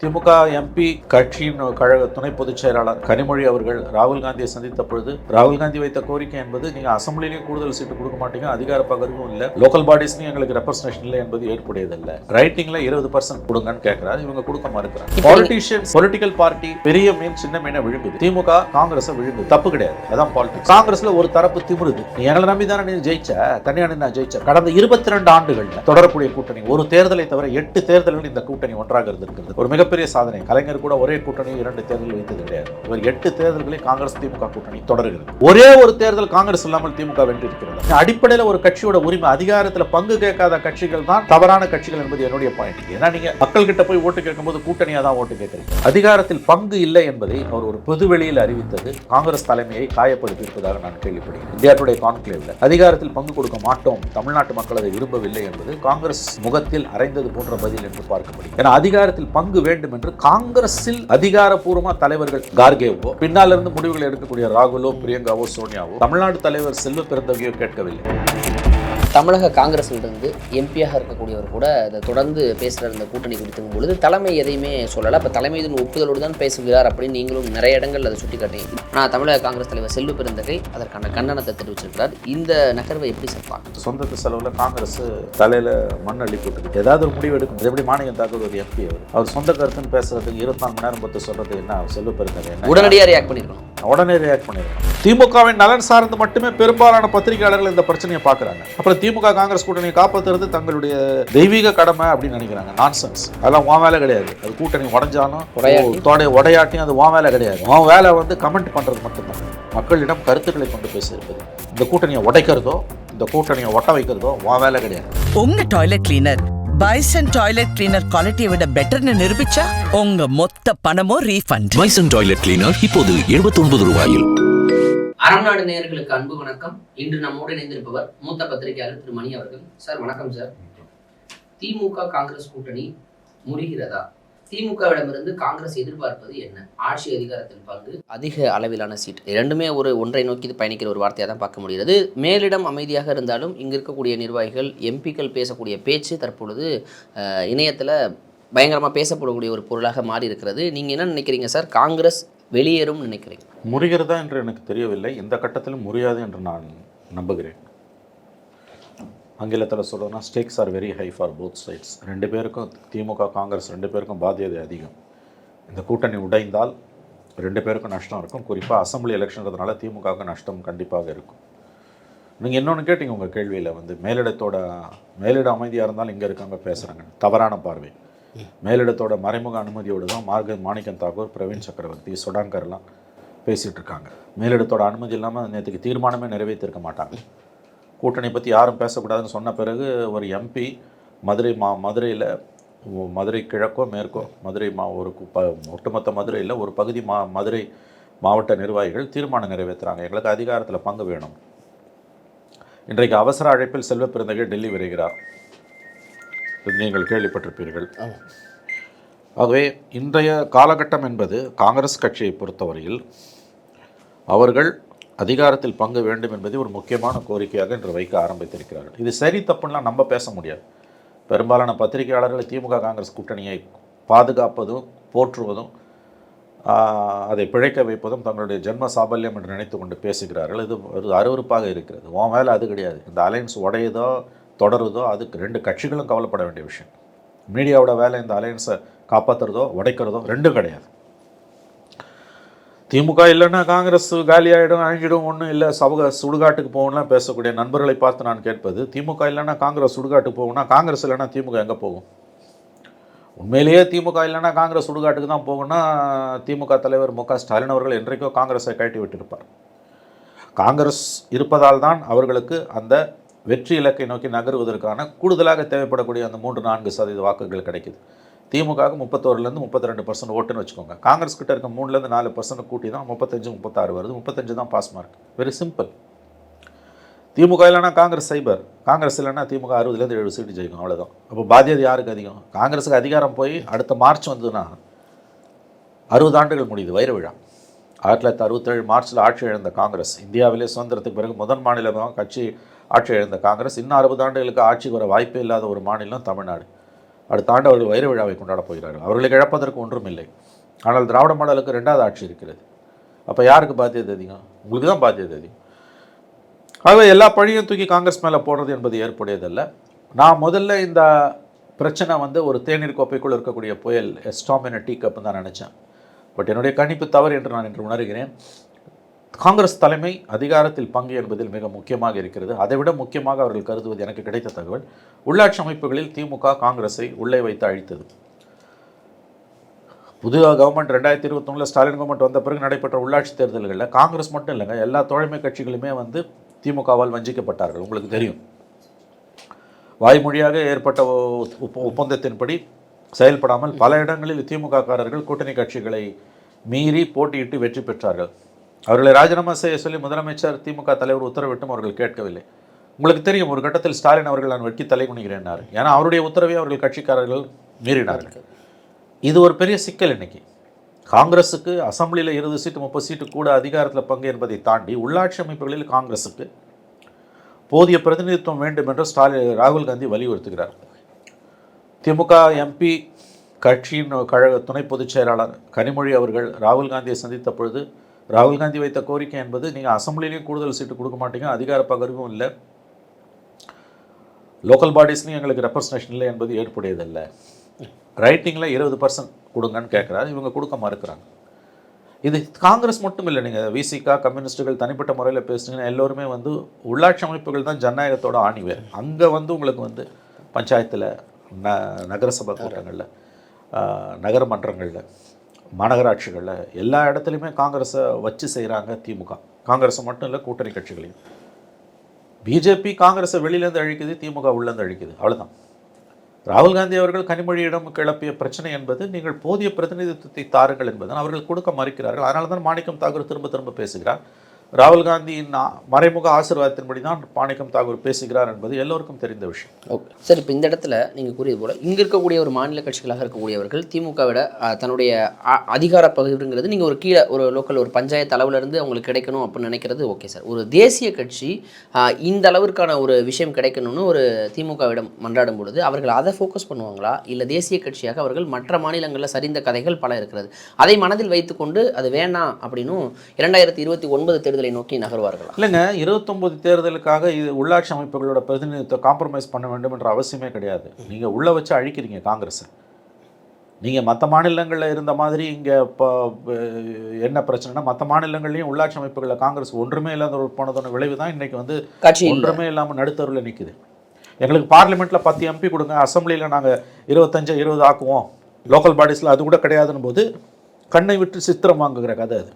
திமுக MP கட்சியின் கழக துணை பொதுச் செயலாளர் கனிமொழி அவர்கள் ராகுல் காந்தியை சந்தித்த பொழுது ராகுல் காந்தி வைத்த கோரிக்கை என்பது நீங்க அசம்பிளிலேயே கூடுதல் சீட்டு கொடுக்க மாட்டீங்க, அதிகார பகிர்வும் இல்லை, லோக்கல் பாடிஸ்லையும் எங்களுக்கு ரெப்ரசன்டேஷன் இல்லை என்பது ஏற்புடையதில்லை, ரைட்டிங்ல 20% கொடுங்கன்னு கேட்கிறாரு. இவங்க கொடுக்க மறுக்கிறாங்க. பாலிட்டிஷியன்ஸ் பொலிட்டிக்கல் பார்ட்டி பெரிய மீன் சின்ன மீனை விழுங்குது, திமுக காங்கிரஸ் விழுங்குது, தப்பு கிடையாது, அதான் பாலிடிக்ஸ். காங்கிரஸ்ல ஒரு தரப்பு திமிருது, நீ எங்களை நம்பி தானே நீ ஜெயிச்ச, தனியான நான் ஜெயிச்ச. கடந்த 22 ஆண்டுகள் தொடரக்கூடிய கூட்டணி, ஒரு தேர்தலை தவிர 8 தேர்தல்கள் இந்த கூட்டணி ஒன்றாக இருந்திருக்கிறது. ஒரு மிகப்பெரிய சாதனை. கலைஞர் கூட ஒரே கூட்டணியில் 2 தேர்தல் வைத்தது கிடையாது. இவர் 8 தேர்தல்களை காங்கிரஸ் திமுக கூட்டணி தொடர்கிறது. ஒரே ஒரு தேர்தல் காங்கிரஸ் இல்லாமல் திமுக வெற்றி இருக்கிறது. அடிப்படையில் ஒரு கட்சியோட உரிமை, அதிகாரத்தில் பங்கு கேட்காத கட்சிகள் தான் தவறான கட்சிகள் என்பது என்னுடைய பாயிண்ட். ஏன்னா நீங்க மக்கள் கிட்ட போய் ஓட்டு கேட்கும்போது கூட்டணியா தான் ஓட்டு கேட்கிறீங்க. அதிகாரத்தில் பங்கு இல்லை என்பதை அவர் ஒரு பொதுவெளியில் அறிவித்தது காங்கிரஸ் தலைமையை காயப்படுத்தி இருப்பதாக நான் கேள்விப்படுகிறேன். இந்தியா டுடே கான்க்ளேவ்ல அதிகாரத்தில் பங்கு கொடுக்க மாட்டோம், தமிழ்நாட்டு மக்கள் அதை விரும்பவில்லை என்பது காங்கிரஸ் முகத்தில் அரைந்தது போன்ற பதில் என்று பார்க்கப்படுகிறது. ஏன்னா அதிகாரத்தில் பங்கு வேண்டும் என்று காங்கிரஸில் அதிகாரப்பூர்வமா தலைவர்கள் கார்கேவோ, பின்னால் இருந்து முடிவுகள் எடுக்கக்கூடிய ராகுலோ, பிரியங்காவோ, சோனியாவோ, தமிழ்நாடு தலைவர் செல்வ பெருந்தகையோ கேட்கவில்லை. தமிழக காங்கிரஸிலிருந்து எம்பியாக இருக்கக்கூடியவர் கூட அதை தொடர்ந்து பேசுகிற இந்த கூட்டணி குறித்தும் பொழுது தலைமை எதையுமே சொல்லலை. அப்போ தலைமை இதன் ஒப்புதலோடு தான் பேசுகிறார் அப்படின்னு நீங்களும் நிறைய இடங்கள் அதை சுட்டி காட்டீங்க. ஆனால் தமிழக காங்கிரஸ் தலைவர் செல்வ பெருந்தகை அதற்கான கண்டனத்தை தெரிவிச்சிருக்கிறார். இந்த நகர்வை எப்படி சொல்லுவாங்க? சொந்தத்து செலவில் காங்கிரஸ் தலையில் மண் அள்ளி போட்டு ஏதாவது ஒரு முடிவு எடுக்கும். எப்படி மாநிலம் தாக்குவது ஒரு எம்பி அவர் சொந்த கருத்துன்னு பேசுறதுக்கு 24 மணி நேரம் பற்றி சொல்றது என்ன? செல்வ பெருந்தகை உடனடியாக ரியாக்ட் பண்ணிருக்கணும். உடனே ரியாக்ட் பண்ணிருக்கணும். திமுகவின் நலன் சார்ந்து மட்டுமே பெரும்பாலான பத்திரிகையாளர்கள் இந்த பிரச்சனையை பார்க்குறாங்க. அப்புறம் திமுக காங்கிரஸ் கூட்டணியை காப்பாற்றுறது தங்களுடைய தெய்வீக கடமை அப்படின்னு நினைக்கிறாங்க. நான்சென்ஸ். அதெல்லாம் உன் வேலை கிடையாது. அது கூட்டணி உடஞ்சாலும் உடையாட்டியும் அது உன் வேலை கிடையாது. உன் வேலை வந்து கமெண்ட் பண்றது மட்டும்தான், மக்களிடம் கருத்துக்களை கொண்டு பேசியிருப்பது. இந்த கூட்டணியை உடைக்கிறதோ இந்த கூட்டணியை ஒட்ட வைக்கிறதோ உன் வேலை கிடையாது. உங்க toilet cleaner bison toilet cleaner குவாலிட்டியை விட பெட்டர்னு நிரூபிச்சா உங்க மொத்த பணமும் ரீஃபண்ட். பைசன் டாய்லெட் கிளீனர் இப்போது 79 ரூபாயில். அரண்நாடு நேயர்களுக்கு அன்பு வணக்கம். இன்று நம்மோடு இணைந்திருப்பவர் மூத்த பத்திரிகையாளர் திரு மணி அவர்கள். சார் வணக்கம் சார். திமுக காங்கிரஸ் கூட்டணி முறிகிறதா? திமுகவிடமிருந்து காங்கிரஸ் எதிர்பார்ப்பது என்ன? ஆட்சி அதிகாரத்தில் பங்கு, அதிக அளவிலான சீட், இரண்டுமே ஒன்றை நோக்கி பயணிக்கிற ஒரு வார்த்தையாக தான் பார்க்க முடிகிறது. மேலிடம் அமைதியாக இருந்தாலும் இங்கே இருக்கக்கூடிய நிர்வாகிகள் எம்பிக்கள் பேசக்கூடிய பேச்சு தற்பொழுது இணையத்தில் பயங்கரமாக பேசப்படக்கூடிய ஒரு பொருளாக மாறி இருக்கிறது. நீங்கள் என்ன நினைக்கிறீங்க சார்? காங்கிரஸ் வெளியேறும் நினைக்கிறீங்க? முறிகிறதா என்று எனக்கு தெரியவில்லை. இந்த கட்டத்திலும் முறியாது என்று நான் நம்புகிறேன். ஆங்கிலத்தில் சொல்கிறதுனா stakes are very high for both sides. 2 பேருக்கும், திமுக காங்கிரஸ் 2 பேருக்கும் பாதியது அதிகம். இந்த கூட்டணி உடைந்தால் 2 பேருக்கும் நஷ்டம் இருக்கும். குறிப்பாக அசம்பிளி எலெக்ஷன்றதுனால திமுகவுக்கு நஷ்டம் கண்டிப்பாக இருக்கும். நீங்கள் இன்னொன்று கேட்டீங்க உங்கள் கேள்வியில் வந்து மேலிட அமைதியாக இருந்தாலும் இங்கே இருக்காங்க பேசுகிறாங்க. தவறான பார்வை. மேலிடத்தோட மறைமுக அனுமதியோடு தான் மாணிக்கம் தாக்கூர், பிரவீன் சக்கரவர்த்தி, சொடாங்கர்லாம் பேசிகிட்டு இருக்காங்க. மேலிடத்தோட அனுமதி இல்லாமல் நேற்றுக்கு தீர்மானமே நிறைவேற்றிருக்க மாட்டாங்க. கூட்டணி பற்றி யாரும் பேசக்கூடாதுன்னு சொன்ன பிறகு ஒரு எம்பி மதுரையில் மதுரை கிழக்கோ மேற்கோ மதுரை ஒரு ஒட்டுமொத்த மதுரையில் ஒரு பகுதி மதுரை மாவட்ட நிர்வாகிகள் தீர்மானம் நிறைவேற்றுறாங்க, எங்களுக்கு அதிகாரத்தில் பங்கு வேணும். இன்றைக்கு அவசர அழைப்பில் செல்வ பெருந்தகை டெல்லி வருகிறார், நீங்கள் கேள்விப்பட்டிருப்பீர்கள். ஆகவே இன்றைய காலகட்டம் என்பது காங்கிரஸ் கட்சியை பொறுத்தவரையில் அவர்கள் அதிகாரத்தில் பங்கு வேண்டும் என்பதை ஒரு முக்கியமான கோரிக்கையாக இன்று வைக்க ஆரம்பித்திருக்கிறார்கள். இது சரி தப்புலாம் நம்ம பேச முடியாது. பெரும்பாலான பத்திரிகையாளர்கள் திமுக காங்கிரஸ் கூட்டணியை பாதுகாப்பதும் போற்றுவதும் அதை பிழைக்க வைப்பதும் தங்களுடைய ஜென்ம சாபல்யம் என்று நினைத்து கொண்டு பேசுகிறார்கள். இது ஒரு அருவருப்பாக இருக்கிறது. உன் வேலை அது கிடையாது. இந்த அலையன்ஸ் உடையதோ தொடருதோ அதுக்கு 2 கட்சிகளும் கவலைப்பட வேண்டிய விஷயம். மீடியாவோட வேலை இந்த அலையன்ஸை காப்பாற்றுறதோ உடைக்கிறதோ 2 கிடையாது. திமுக இல்லைன்னா காங்கிரஸ் காலியாகிடும், அழிஞ்சிடும், ஒன்றும் இல்லை, சுடுகாட்டுக்கு போகணும்லாம் பேசக்கூடிய நண்பர்களை பார்த்து நான் கேட்பது, திமுக இல்லைன்னா காங்கிரஸ் சுடுகாட்டுக்கு போகும்னா காங்கிரஸ் இல்லைன்னா திமுக எங்கே போகும்? உண்மையிலேயே திமுக இல்லைன்னா காங்கிரஸ் சுடுகாட்டுக்கு தான் போகும்னா திமுக தலைவர் மு.க. ஸ்டாலின் அவர்கள் என்றைக்கோ காங்கிரஸை கழட்டி விட்டிருப்பார். காங்கிரஸ் இருப்பதால் தான் அவர்களுக்கு அந்த வெற்றி இலக்கை நோக்கி நகருவதற்கான கூடுதலாக தேவைப்படக்கூடிய அந்த 3-4% வாக்குகள் கிடைக்குது. திமுகவுக்கு 31% 32% ஓட்டுன்னு வச்சுக்கோங்க. காங்கிரஸ் கிட்ட இருக்க 3-4% கூட்டி தான் 35-36 வருது. 35 தான் pass mark. Very simple. DMK இல்லைன்னா காங்கிரஸ் சைபர், காங்கிரஸ் இல்லைன்னா திமுக 60-70 சீட்டு ஜெயிக்கும், அவ்வளோதான். அப்போ பாதியது யாருக்கு அதிகம்? காங்கிரஸுக்கு அதிகாரம் போய் அடுத்த மார்ச் வந்ததுன்னா 60 ஆண்டுகள் முடியுது, வைர விழா. 1967 மார்ச்சில் ஆட்சி இழந்த காங்கிரஸ், இந்தியாவிலே சுதந்திரத்துக்கு பிறகு முதல் மாநிலமாக கட்சி ஆட்சி இழந்த காங்கிரஸ், இன்னும் 60 ஆண்டுகளுக்கு ஆட்சிக்கு வர வாய்ப்பே இல்லாத ஒரு மாநிலம் தமிழ்நாடு. அடுத்த ஆண்டு அவர்கள் வைர விழாவை கொண்டாடப் போகிறார்கள். அவர்களுக்கு இழப்பதற்கு ஒன்றும் இல்லை. ஆனால் திராவிட மாடலுக்கு 2வது ஆட்சி இருக்கிறது. அப்போ யாருக்கு பாத்தியது அதிகம்? உங்களுக்கு தான் பாத்தியது அதிகம். ஆகவே எல்லா பழியும் தூக்கி காங்கிரஸ் மேலே போடுறது என்பது ஏற்புடையதல்ல. நான் முதல்ல இந்த பிரச்சனை வந்து ஒரு தேநீர் கோப்பைக்குள் இருக்கக்கூடிய புயல், ஸ்டாம் இன் டீ கப்னு தான் நினச்சேன். பட் என்னுடைய கணிப்பு தவறு என்று நான் இன்று உணர்கிறேன். காங்கிரஸ் தலைமை அதிகாரத்தில் பங்கு என்பதில் மிக முக்கியமாக இருக்கிறது. அதைவிட முக்கியமாக அவர்கள் கருதுவது, எனக்கு கிடைத்த தகவல், உள்ளாட்சி அமைப்புகளில் திமுக காங்கிரஸை உள்ளே வைத்து அழித்தது. புது கவர்மெண்ட் 2021 ஸ்டாலின் கவர்மெண்ட் வந்த பிறகு நடைபெற்ற உள்ளாட்சி தேர்தல்களில் காங்கிரஸ் மட்டும் இல்லைங்க, எல்லா தோழமை கட்சிகளுமே வந்து திமுகவால் வஞ்சிக்கப்பட்டார்கள். உங்களுக்கு தெரியும், வாய்மொழியாக ஏற்பட்ட ஒப்பந்தத்தின்படி செயல்படாமல் பல இடங்களில் திமுக காரர்கள் கூட்டணி கட்சிகளை மீறி போட்டியிட்டு வெற்றி பெற்றார்கள். அவர்களை ராஜினாமா செய்ய சொல்லி முதலமைச்சர் திமுக தலைவர் உத்தரவிட்டும் அவர்கள் கேட்கவில்லை. உங்களுக்கு தெரியும், ஒரு கட்டத்தில் ஸ்டாலின் அவர்கள் நான் வெட்டி தலை குனிகிறேன்னார். ஏன்னா அவருடைய உத்தரவை அவர்கள் கட்சிக்காரர்கள் மீறினார்கள். இது ஒரு பெரிய சிக்கல். இன்னைக்கு காங்கிரஸுக்கு அசம்பிளியில் 20 சீட்டு 30 சீட்டு கூட அதிகாரத்தில் பங்கு என்பதை தாண்டி உள்ளாட்சி அமைப்புகளில் காங்கிரஸுக்கு போதிய பிரதிநிதித்துவம் வேண்டும் என்று ராகுல் காந்தி வலியுறுத்துகிறார். திமுக எம்பி கட்சியின் கழக துணை பொதுச் செயலாளர் கனிமொழி அவர்கள் ராகுல் காந்தியை சந்தித்த பொழுது ராகுல் காந்தி வைத்த கோரிக்கை என்பது, நீங்கள் அசம்பிளிலையும் கூடுதல் சீட்டு கொடுக்க மாட்டீங்க, அதிகார பகிர்வும் இல்லை, லோக்கல் பாடிஸ்லையும் எங்களுக்கு ரெப்ரசன்டேஷன் இல்லை என்பது ஏற்புடையதில்லை. ரைட்டிங்கில் 20% கொடுங்கன்னு கேட்குறாரு, இவங்க கொடுக்க மறுக்கிறாங்க. இது காங்கிரஸ் மட்டும் இல்லை, நீங்கள் விசிகா கம்யூனிஸ்ட்டுகள் தனிப்பட்ட முறையில் பேசுனீங்கன்னா எல்லோருமே வந்து உள்ளாட்சி அமைப்புகள் தான் ஜனநாயகத்தோட ஆணிவேர். அங்கே வந்து உங்களுக்கு வந்து பஞ்சாயத்தில், நகரசபை கூட்டங்களில், நகரமன்றங்களில், மாநகராட்சிகளில் எல்லா இடத்துலையுமே காங்கிரஸை வச்சு செய்கிறாங்க திமுக. காங்கிரஸை மட்டும் இல்லை, கூட்டணி கட்சிகளையும். பிஜேபி காங்கிரஸை வெளியிலேருந்து அழிக்குது, திமுக உள்ளேருந்து அழிக்குது, அவ்வளோதான். ராகுல் காந்தி அவர்கள் கனிமொழியிடம் கிளப்பிய பிரச்சனை என்பது, நீங்கள் போதிய பிரதிநிதித்துவத்தை தாருங்கள் என்பதுதான். அவர்கள் கொடுக்க மறுக்கிறார்கள். அதனால தான் மாணிக்கம் தாக்கூர் திரும்ப திரும்ப பேசுகிறார். ராகுல் காந்தியின் மறைமுக ஆசீர்வாதத்தின்படி தான் மாணிக்கம் தாக்கூர் பேசுகிறார் என்பது எல்லோருக்கும் தெரிந்த விஷயம். ஓகே சார், இப்போ இந்த இடத்துல நீங்கள் கூறியது போல் இங்கே இருக்கக்கூடிய ஒரு மாநில கட்சிகளாக இருக்கக்கூடியவர்கள் திமுகவிட தன்னுடைய அதிகார பகிர்வுங்கிறது நீங்கள் ஒரு கீழே ஒரு லோக்கல் ஒரு பஞ்சாயத்து அளவுலேருந்து அவங்களுக்கு கிடைக்கணும் அப்படின்னு நினைக்கிறது ஓகே சார். ஒரு தேசிய கட்சி இந்த அளவிற்கான ஒரு விஷயம் கிடைக்கணும்னு ஒரு திமுகவிடம் மன்றாடும் பொழுது அவர்கள் அதை ஃபோக்கஸ் பண்ணுவாங்களா, இல்லை தேசிய கட்சியாக அவர்கள் மற்ற மாநிலங்களில் சரிந்த கதைகள் பல இருக்கிறது, அதை மனதில் வைத்துக்கொண்டு அது வேணாம் அப்படின்னும் 2029 தேர்தலை நோக்கி நகர்வார்களா? இல்லைங்க, 29 தேர்தலுக்காக இது உள்ளாட்சி அமைப்புகளோட பிரதிநிதித்துவம் காம்ப்ரமைஸ் பண்ண வேண்டும் என்ற அவசியமே கிடையாது. நீங்கள் உள்ளே வச்சு அழிக்கிறீங்க காங்கிரஸை. நீங்கள் மற்ற மாநிலங்களில் இருந்த மாதிரி இங்கே இப்போ என்ன பிரச்சனைனா, மற்ற மாநிலங்கள்லையும் உள்ளாட்சி அமைப்புகளில் காங்கிரஸ் ஒன்றுமே இல்லாத போனதோட விளைவு தான் இன்றைக்கி வந்து ஒன்றுமே இல்லாமல் நடுத்தருவில் நிற்குது. எங்களுக்கு பார்லிமெண்ட்டில் 10 எம்பி கொடுங்க, அசம்பிளியில் நாங்கள் 25-20 ஆக்குவோம், லோக்கல் பாடிஸில் அது கூட கிடையாதுன்னு போது கண்ணை விட்டு சித்திரம் வாங்குகிற கதை அது.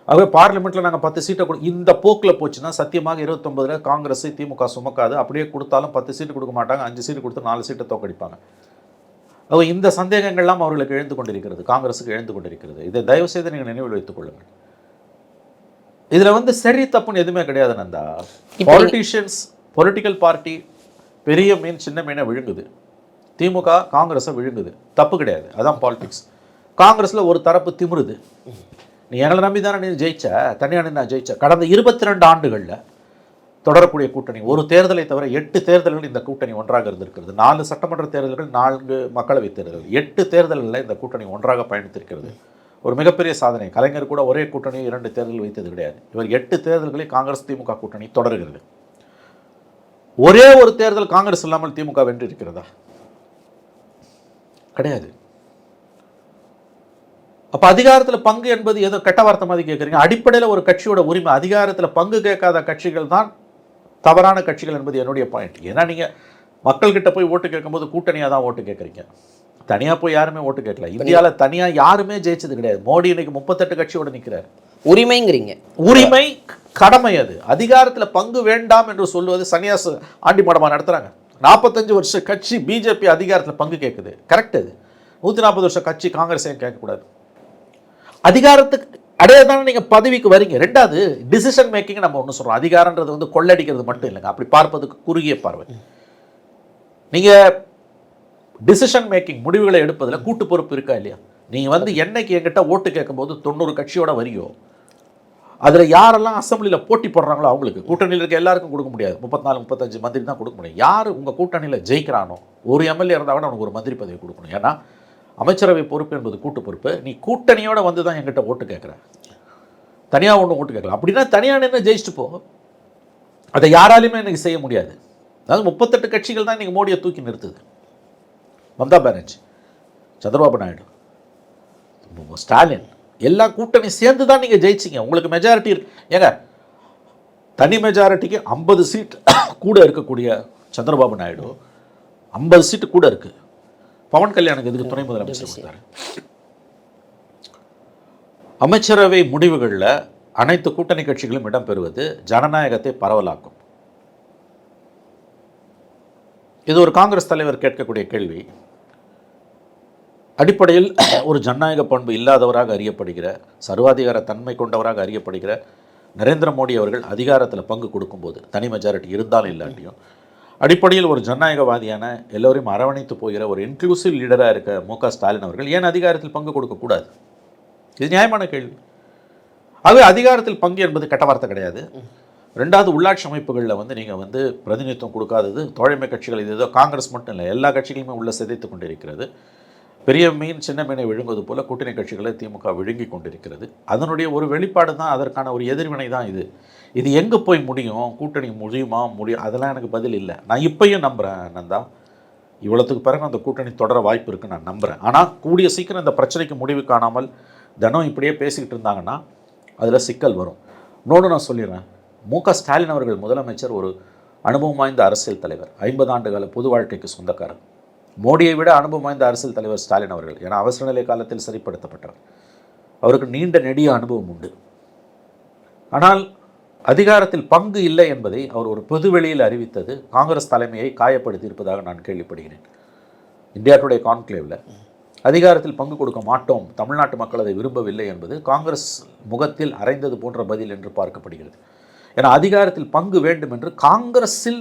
ஆகவே பார்லிமெண்ட்டில் நாங்கள் 10 சீட்டை இந்த போக்கில் போச்சுன்னா சத்தியமாக 29 காங்கிரஸை திமுக சுமக்காது. அப்படியே கொடுத்தாலும் 10 சீட்டு கொடுக்க மாட்டாங்க, 5 சீட்டு கொடுத்து 4 சீட்டை தோக்கடிப்பாங்க. ஆக இந்த சந்தேகங்கள்லாம் அவர்களுக்கு எழுந்து கொண்டிருக்கிறது, காங்கிரஸுக்கு எழுந்து கொண்டிருக்கிறது. இதை தயவு செய்து நீங்கள் நினைவில் வைத்துக் கொள்ளுங்கள். இதில் வந்து சரி தப்புன்னு எதுவுமே கிடையாது நந்தா. பாலிட்டிஷியன்ஸ், பொலிட்டிக்கல் பார்ட்டி பெரிய மீன் சின்ன மீனை விழுங்குது, திமுக காங்கிரஸை விழுங்குது, தப்பு கிடையாது, அதான் பாலிடிக்ஸ். காங்கிரஸில் ஒரு தரப்பு திமிருது, நீ எங்களை நம்பி தானே நீ ஜெயிச்ச, தனியாக நான் ஜெயிச்ச. கடந்த 22 ஆண்டுகளில் தொடரக்கூடிய கூட்டணி, ஒரு தேர்தலை தவிர 8 தேர்தல்கள் இந்த கூட்டணி ஒன்றாக இருந்திருக்கிறது. 4 சட்டமன்ற தேர்தல்கள், 4 மக்களவைத் தேர்தல்கள், 8 தேர்தல்களில் இந்த கூட்டணி ஒன்றாக பயணித்திருக்கிறது. ஒரு மிகப்பெரிய சாதனை. கலைஞர் கூட ஒரே கூட்டணியை 2 தேர்தல் வைத்தது கிடையாது. இவர் 8 தேர்தல்களில் காங்கிரஸ் திமுக கூட்டணி தொடர்கிறது. ஒரே ஒரு தேர்தல் காங்கிரஸ் இல்லாமல் திமுக வென்று இருக்கிறதா? கிடையாது. அப்போ அதிகாரத்தில் பங்கு என்பது ஏதோ கெட்ட வார்த்தை மாதிரி கேட்குறீங்க. அடிப்படையில் ஒரு கட்சியோட உரிமை, அதிகாரத்தில் பங்கு கேட்காத கட்சிகள் தான் தவறான கட்சிகள் என்பது என்னுடைய பாயிண்ட். ஏன்னா நீங்கள் மக்கள்கிட்ட போய் ஓட்டு கேட்கும்போது கூட்டணியாக தான் ஓட்டு கேட்குறீங்க, தனியாக போய் யாருமே ஓட்டு கேட்கல. இந்தியாவில் தனியாக யாருமே ஜெயிச்சது கிடையாது. மோடி இன்னைக்கு 38 கட்சியோடு நிற்கிறார். உரிமைங்கிறீங்க, உரிமை கடமை. அது அதிகாரத்தில் பங்கு வேண்டாம் என்று சொல்லுவது சன்னியாச ஆண்டி மடமாக நடத்துகிறாங்க. 45 வருஷ கட்சி பிஜேபி அதிகாரத்தில் பங்கு கேட்குது, கரெக்ட். அது 140 வருஷ கட்சி காங்கிரஸையும் கேட்கக்கூடாது. அதிகாரத்துக்கு அடையே தானே நீங்கள் பதவிக்கு வரீங்க. ரெண்டாவது டிசிஷன் மேக்கிங் நம்ம ஒன்று சொல்கிறோம். அதிகாரன்றது வந்து கொள்ளடிக்கிறது மட்டும் இல்லைங்க, அப்படி பார்ப்பதுக்கு குறுகிய பார்வை. நீங்கள் டிசிஷன் மேக்கிங், முடிவுகளை எடுப்பதில் கூட்டு பொறுப்பு இருக்கா இல்லையா? நீங்கள் வந்து என்னைக்கு என்கிட்ட ஓட்டு கேட்கும்போது 90 கட்சியோட வரியோ, அதில் யாரெல்லாம் அசம்பிளியில் போட்டி போடுறாங்களோ அவங்களுக்கு கூட்டணியில் இருக்க எல்லாருக்கும் கொடுக்க முடியாது. 34-35 மந்திரி தான் கொடுக்க முடியும். யார் உங்கள் கூட்டணியில் ஜெயிக்கிறானோ, ஒரு எம்எல்ஏ இருந்தால் கூட அவனுக்கு ஒரு மந்திரி பதவி கொடுக்கணும். ஏன்னா அமைச்சரவை பொறுப்பு என்பது கூட்டு பொறுப்பு. நீ கூட்டணியோடு வந்து தான் என்கிட்ட ஓட்டு கேட்குற, தனியாக ஒன்றும் ஓட்டு கேட்கல. அப்படின்னா தனியாக நின்று ஜெயிச்சுட்டு போ. அதை யாராலையுமே எனக்கு செய்ய முடியாது. அதாவது 38 கட்சிகள் தான் இன்றைக்கி மோடியை தூக்கி நிறுத்துது. மம்தா பானர்ஜி, சந்திரபாபு நாயுடு, ஸ்டாலின், எல்லா கூட்டணி சேர்ந்து தான் நீங்கள் ஜெயிச்சிங்க. உங்களுக்கு மெஜாரிட்டி ஏங்க, தனி மெஜாரிட்டிக்கு 50 சீட் கூட இருக்கக்கூடிய சந்திரபாபு நாயுடு 50 சீட்டு கூட இருக்குது. பவன் கல்யாணுக்கு எதுக்கு துணை முதலமைச்சர் கொடுத்தாரு? அமைச்சரவை முடிவுகளில் அனைத்து கூட்டணி கட்சிகளும் இடம்பெறுவது ஜனநாயகத்தை பரவலாக்கும். இது ஒரு காங்கிரஸ் தலைவர் கேட்கக்கூடிய கேள்வி. அடிப்படையில் ஒரு ஜனநாயக பண்பு இல்லாதவராக அறியப்படுகிற, சர்வாதிகார தன்மை கொண்டவராக அறியப்படுகிற நரேந்திர மோடி அவர்கள் அதிகாரத்தில் பங்கு கொடுக்கும்போது, தனி மெஜாரிட்டி இருந்தாலும் இல்லாட்டியும், அடிப்படையில் ஒரு ஜனநாயகவாதியான எல்லோரையும் அரவணைத்து போகிற ஒரு இன்க்ளூசிவ் லீடராக இருக்க மு.க. ஸ்டாலின் அவர்கள் ஏன் அதிகாரத்தில் பங்கு கொடுக்கக்கூடாது? இது நியாயமான கேள்வி. ஆகவே அதிகாரத்தில் பங்கு என்பது கெட்ட வார்த்தை கிடையாது. ரெண்டாவது, உள்ளாட்சி அமைப்புகளில் நீங்கள் பிரதிநிதித்துவம் கொடுக்காதது தோழமை கட்சிகள், இது ஏதோ காங்கிரஸ் மட்டும் இல்லை, எல்லா கட்சிகளுமே உள்ள சிதைத்து கொண்டிருக்கிறது. பெரிய மீன் சின்ன மீனை விழுங்குவது போல கூட்டணி கட்சிகளை திமுக விழுங்கி கொண்டிருக்கிறது. அதனுடைய ஒரு வெளிப்பாடு தான், அதற்கான ஒரு எதிர்வினை தான் இது. இது எங்கே போய் முடியும், கூட்டணி முடியுமா அதெல்லாம் எனக்கு பதில் இல்லை. நான் இப்பயும் நம்புகிறேன் நந்தா, இவ்வளோத்துக்கு பிறகு அந்த கூட்டணி தொடர வாய்ப்பு இருக்குன்னு நான் நம்புகிறேன். ஆனால் கூடிய சீக்கிரம் இந்த பிரச்சனைக்கு முடிவு காணாமல் தினம் இப்படியே பேசிக்கிட்டு இருந்தாங்கன்னா அதில் சிக்கல் வரும். இன்னொன்று நான் சொல்லிடுறேன், மு.க. ஸ்டாலின் அவர்கள் முதலமைச்சர், ஒரு அனுபவம் வாய்ந்த அரசியல் தலைவர், 50 ஆண்டுகால பொது வாழ்க்கைக்கு சொந்தக்காரர். மோடியை விட அனுபவம் வாய்ந்த அரசியல் தலைவர் ஸ்டாலின் அவர்கள். ஏன்னா அவசர நிலை காலத்தில் சரிப்படுத்தப்பட்டவர். அவருக்கு நீண்ட நெடிய அனுபவம் உண்டு. ஆனால் அதிகாரத்தில் பங்கு இல்லை என்பதை அவர் ஒரு பொதுவெளியில் அறிவித்தது காங்கிரஸ் தலைமையை காயப்படுத்தி இருப்பதாக நான் கேள்விப்படுகிறேன். இந்தியா டுடே கான்க்ளேவில் அதிகாரத்தில் பங்கு கொடுக்க மாட்டோம், தமிழ்நாட்டு மக்கள் அதை விரும்பவில்லை என்பது காங்கிரஸ் முகத்தில் அரைந்தது போன்ற பதில் என்று பார்க்கப்படுகிறது. ஏன்னா அதிகாரத்தில் பங்கு வேண்டும் என்று காங்கிரஸில்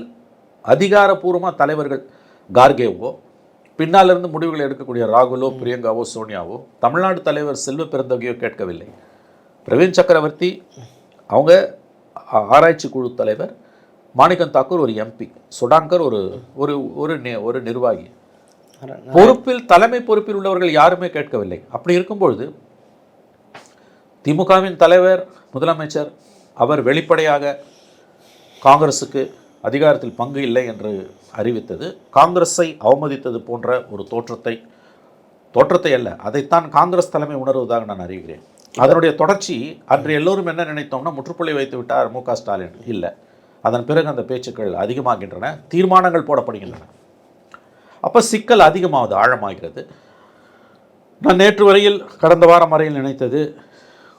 அதிகாரப்பூர்வமாக தலைவர்கள் கார்கேவோ, பின்னாலிருந்து முடிவுகளை எடுக்கக்கூடிய ராகுலோ, பிரியங்காவோ, சோனியாவோ, தமிழ்நாடு தலைவர் செல்வ பெருந்தகையோ கேட்கவில்லை. பிரவீன் சக்கரவர்த்தி அவங்க ஆராய்ச்சி குழு தலைவர், மாணிக்கம் தாக்கூர் ஒரு எம்பி, சுடான்கர் ஒரு ஒரு ஒரு நிர்வாகி. பொறுப்பில், தலைமை பொறுப்பில் உள்ளவர்கள் யாருமே கேட்கவில்லை. அப்படி இருக்கும்பொழுது திமுகவின் தலைவர் முதலமைச்சர் அவர் வெளிப்படையாக காங்கிரஸுக்கு அதிகாரத்தில் பங்கு இல்லை என்று அறிவித்தது காங்கிரஸை அவமதித்தது போன்ற ஒரு தோற்றத்தை அல்ல, அதைத்தான் காங்கிரஸ் தலைமை உணர்வதாக நான் அறிகிறேன். அதனுடைய தொடர்ச்சி அன்று எல்லோரும் என்ன நினைத்தோம்னா முற்றுப்புள்ளி வைத்து விட்டார் மு.க. ஸ்டாலின். இல்லை, அதன் பிறகு அந்த பேச்சுக்கள் அதிகமாகின்றன, தீர்மானங்கள் போடப்படுகின்றன. அப்போ சிக்கல் அதிகமாவது, ஆழமாகிறது. நான் நேற்று வரையில், கடந்த வாரம் வரையில் நினைத்தது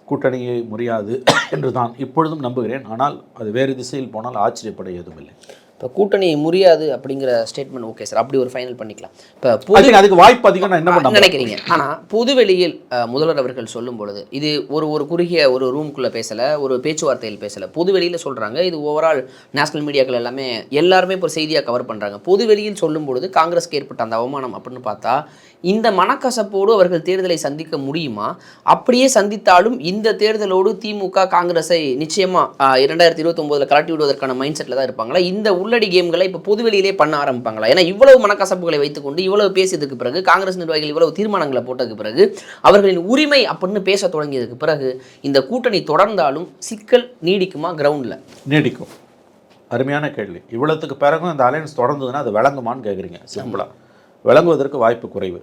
கூட்டணியை முறியாது என்று தான் இப்பொழுதும் நம்புகிறேன். ஆனால் அது வேறு திசையில் போனால் ஆச்சரியப்பட எதுவும் இல்லை. இப்போ கூட்டணி முறியாது அப்படிங்கிற ஸ்டேட்மெண்ட் ஓகே சார், அப்படி ஒரு ஃபைனல் பண்ணிக்கலாம். இப்போ அதுக்கு வாய்ப்பு அதிகம் நான் என்ன நினைக்கிறீங்க? ஆனால் பொதுவெளியில் முதல்வர் அவர்கள் சொல்லும் பொழுது இது ஒரு குறுகிய ஒரு ரூம்குள்ளே பேசலை, ஒரு பேச்சுவார்த்தையில் பேசலை, பொதுவெளியில் சொல்கிறாங்க. இது ஓவரால் நேஷனல் மீடியாக்கள் எல்லாருமே இப்போ செய்தியாக கவர் பண்ணுறாங்க. பொதுவெளியில் சொல்லும் பொழுது காங்கிரஸ்க்கு ஏற்பட்ட அந்த அவமானம் அப்படின்னு பார்த்தா இந்த மனக்கசப்போடு அவர்கள் தேர்தலை சந்திக்க முடியுமா? அப்படியே சந்தித்தாலும் இந்த தேர்தலோடு திமுக காங்கிரஸை நிச்சயமாக 2029 கலட்டி விடுவதற்கான மைண்ட் செட்டில் தான் இருப்பாங்களா? இந்த உள்ளடி கேம்களை இப்போ பொதுவெளியிலே பண்ண ஆரம்பிப்பாங்களா? ஏன்னா இவ்வளவு மனக்கசப்புகளை வைத்துக்கொண்டு இவ்வளவு பேசியதுக்கு பிறகு, காங்கிரஸ் நிர்வாகிகள் இவ்வளவு தீர்மானங்களை போட்டதுக்கு பிறகு, அவர்களின் உரிமை அப்படின்னு பேச தொடங்கியதுக்கு பிறகு இந்த கூட்டணி தொடர்ந்தாலும் சிக்கல் நீடிக்குமா? கிரவுண்டில் நீடிக்கும். அருமையான கேள்வி. இவ்வளவுக்கு பிறகும் இந்த அலையன்ஸ் தொடர்ந்ததுன்னா அது விளங்குமான்னு கேட்குறீங்க. சிம்பிளாக விளங்குவதற்கு வாய்ப்பு குறைவு.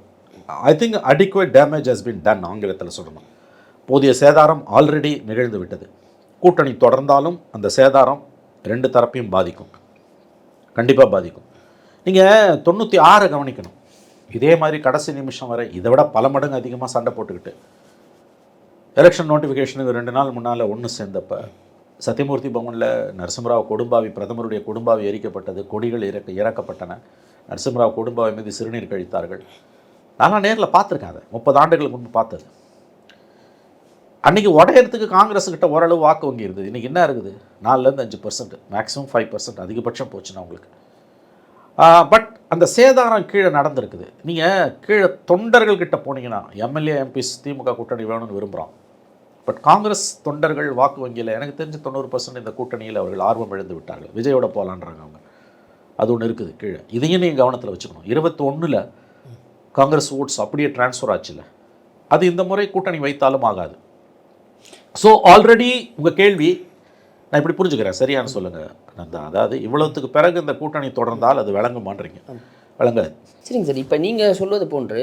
I think adequate damage has been ton, ஆங்கிலத்தில் சொல்லணும். போதிய சேதாரம் ஆல்ரெடி நிகழ்ந்து விட்டது. கூட்டணி தொடர்ந்தாலும் அந்த சேதாரம் ரெண்டு தரப்பையும் பாதிக்கும், கண்டிப்பாக பாதிக்கும். நீங்கள் 96 கவனிக்கணும். இதே மாதிரி கடைசி நிமிஷம் வரை இதை விட பல மடங்கு அதிகமாக சண்டை போட்டுக்கிட்டு எலெக்ஷன் நோட்டிஃபிகேஷனுக்கு 2 நாள் முன்னால் ஒன்று சேர்ந்தப்ப சத்தியமூர்த்தி பவனில் நரசிம்மராவ் கொடும்பாவி, பிரதமருடைய கொடும்பாவி எரிக்கப்பட்டது, கொடிகள் இறக்கப்பட்டன, நரசிம்மராவ் கொடும்பாவி மீது சிறுநீர் கழித்தார்கள். நான் நேரில் பார்த்துருக்கேன், அதை 30 ஆண்டுகளுக்கு முன்பு பார்த்தது. அன்றைக்கி உடையறதுக்கு காங்கிரஸுக்கிட்ட ஓரளவு வாக்கு வங்கி இருந்தது. இன்றைக்கி என்ன இருக்குது? 4-5%, மேக்ஸிமம் 5%, அதிகபட்சம் போச்சுன்னா உங்களுக்கு. பட் அந்த சேதாரம் கீழே நடந்திருக்குது. நீங்கள் கீழே தொண்டர்கள்கிட்ட போனீங்கன்னா, எம்எல்ஏ எம்பிஸ் திமுக கூட்டணி வேணும்னு விரும்புகிறோம், பட் காங்கிரஸ் தொண்டர்கள் வாக்கு வங்கியில் எனக்கு தெரிஞ்ச 90% இந்த கூட்டணியில் அவர்கள் ஆர்வம் இழந்து விட்டார்கள். விஜயோட போகலான்றாங்க அவங்க. அது ஒன்று இருக்குது கீழே. இதையும் நீங்கள் கவனத்தில் வச்சுக்கணும். 21 காங்கிரஸ் ஓட்ஸ் அப்படியே டிரான்ஸ்ஃபர் ஆச்சுல்ல, அது இந்த முறை கூட்டணி வைத்தாலும் ஆகாது. ஸோ ஆல்ரெடி உங்கள் கேள்வி நான் இப்படி புரிஞ்சுக்கிறேன், சரியானு சொல்லுங்கள் நந்தா. அதாவது இவ்வளவுத்துக்கு பிறகு இந்த கூட்டணி தொடர்ந்தால் அது விளங்குமான்றீங்க. விளங்காது. சரிங்க சார். இப்போ நீங்கள் சொல்வது போன்று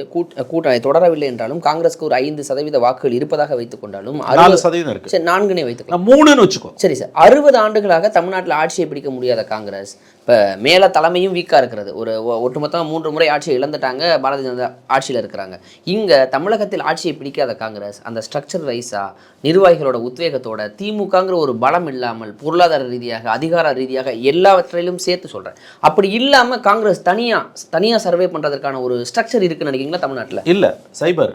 கூட்டணி தொடரவில்லை என்றாலும் காங்கிரஸ்க்கு ஒரு 5% வாக்குகள் இருப்பதாக வைத்துக் கொண்டாலும் 4% இருக்கு. சரி, 4னே வைத்துக்கலாம், 3ன்னு வச்சுக்கோ. சரி சார். 60 ஆண்டுகளாக தமிழ்நாட்டில் ஆட்சியை பிடிக்க முடியாத காங்கிரஸ் இப்போ மேலே தலைமையும் வீக்காக இருக்கிறது. ஒரு ஒட்டுமொத்தமாக 3 முறை ஆட்சியை இழந்துட்டாங்க, பாரதிய ஜனதா ஆட்சியில் இருக்கிறாங்க. இங்கே தமிழகத்தில் ஆட்சியை பிடிக்காத காங்கிரஸ் அந்த ஸ்ட்ரக்சர் வைஸாக நிர்வாகிகளோட உத்வேகத்தோட திமுகங்கிற ஒரு பலம் இல்லாமல் பொருளாதார ரீதியாக அதிகார ரீதியாக எல்லாவற்றிலும் சேர்த்து சொல்கிறேன், அப்படி இல்லாமல் காங்கிரஸ் தனியாக சர்வே பண்ணுறதுக்கான ஒரு ஸ்ட்ரக்சர் இருக்குன்னு நினைக்கிறீங்களா தமிழ்நாட்டில்? இல்லை, சைபர்